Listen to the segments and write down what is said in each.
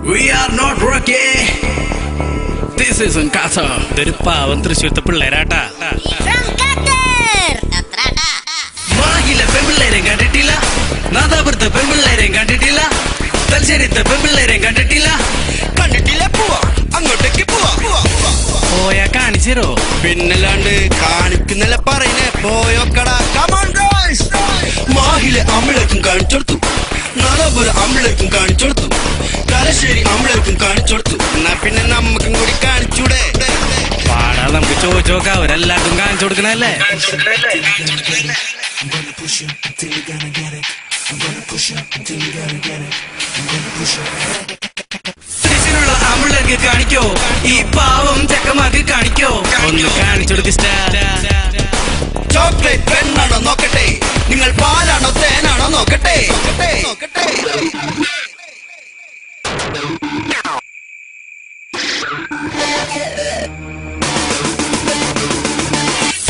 We are not Rocky. This is in Qatar. ഇതൊരു പാവം തൃശ്ശൂരത്തെ പിള്ളേരാട്ടാ. മാഹിലെ പെമ്പിള്ളേരെ കണ്ടിട്ടില്ല, നാദാപുരത്തെ പെമ്പിള്ളേരെ കണ്ടിട്ടില്ല, തലശ്ശേരിത്തെ പെമ്പിള്ളേരെ കണ്ടിട്ടില്ല. കണ്ടിട്ടില്ല പോവാ അങ്ങോട്ടേക്ക് പോവാ. പോയാ കാണിച്ചോ? പിന്നല്ലാണ്ട് കാണിക്കുന്നല്ല പറയുന്നേ. പോയോക്കടാ മാഹിലെ അമ്മിളേക്കും കാണിച്ചെടുത്തു, നാദാപുരം അമ്മിളേക്കും കാണിച്ചെടുത്തു, തലശ്ശേരി അമ്മിളേക്കും കാണിച്ചെടുത്തു. എന്നാ പിന്നെ നമുക്കും കൂടി കാണിച്ചൂടെ? പാടാ, നമുക്ക് ചോദിച്ചു നോക്കാം. അവരെല്ലാവർക്കും കാണിച്ചു കൊടുക്കണല്ലേ? തൃശ്ശൂരുള്ള അമ്മിളേക്ക് കാണിക്കോ, ഈ പാവം ചെക്കന്മാർക്ക് കാണിക്കോ. ഒന്ന് കാണിച്ചു കൊടുക്കിഷ്ട. ചോക്ലേറ്റ് പെണ്ണാണോ നോക്കട്ടെ, നിങ്ങൾ പാലാണോ തേനാണോ നോക്കട്ടെ.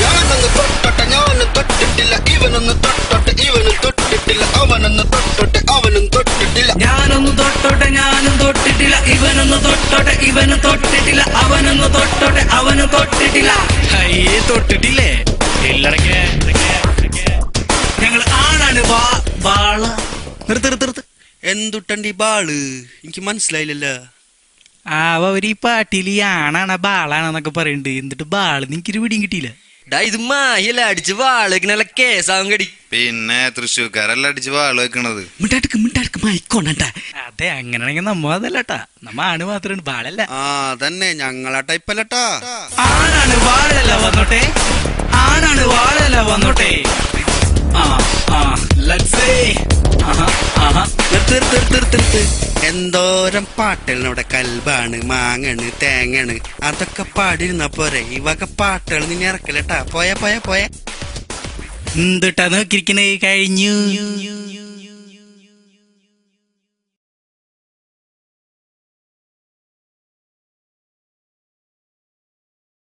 ഞാനൊന്ന് തൊട്ടോട്ടെ ഞാനും തൊട്ടിട്ടില്ല, ഇവനൊന്ന് തൊട്ടോട്ടെ ഇവനും തൊട്ടിട്ടില്ല, അവനൊന്ന് തൊട്ടോട്ടെ അവനും തൊട്ടിട്ടില്ല. ഞാനൊന്ന് തൊട്ടോട്ടെ ഞാനും തൊട്ടിട്ടില്ല, ഇവനൊന്ന് തൊട്ടോട്ടെ ഇവനും തൊട്ടിട്ടില്ല, അവനൊന്ന് തൊട്ടോട്ടെ അവനും തൊട്ടിട്ടില്ല. അയ്യേ, തൊട്ടിട്ടില്ലേ? ഇല്ലടക്കേ. ഞങ്ങൾ ആണാണ് ബാള. നിർത്ത്. എന്തുട്ടണ്ടി ബാള് എനിക്ക് മനസ്സിലായില്ലല്ലോ. അവര് ഈ പാട്ടില് ആണാണ് ബാളാണെന്നൊക്കെ പറയുന്നുണ്ട്. എന്നിട്ട് ബാള് എനിക്കൊരു പിടിയും കിട്ടിയില്ല. ഇത് മാഹിയല്ല അടിച്ച് വാള് വെക്കണല്ല കേസാവും കടി. പിന്നെ തൃശ്ശൂർക്കാരല്ല അടിച്ച് വാള് വെക്കണത്. മിണ്ടാടുക്ക് മൈക്കോണണ്ട. അതെ, അങ്ങനെയാണെങ്കിൽ നമ്മ അതല്ലട്ടാ. നമ്മ ആണ് മാത്രമാണ്, ബാളല്ല. ആ തന്നെ ഞങ്ങളാ ടൈപ്പല്ലട്ടാ. ആണാണ് വാഴല്ല വന്നോട്ടെ, ആണാണ് വാഴല്ല വന്നോട്ടെ. നിർത്ത്. എന്തോരം പാട്ടുകളിനോടെ കൽബാണ്, മാങ്ങണ്, തേങ്ങണ്, അതൊക്കെ പാടിയിരുന്ന പോരെ. ഈ വക പാട്ടുകൾ നിന്നെ ഇറക്കലട്ടാ. പോയ എന്തിട്ടാ നോക്കിയിരിക്കണേ? കഴിഞ്ഞു.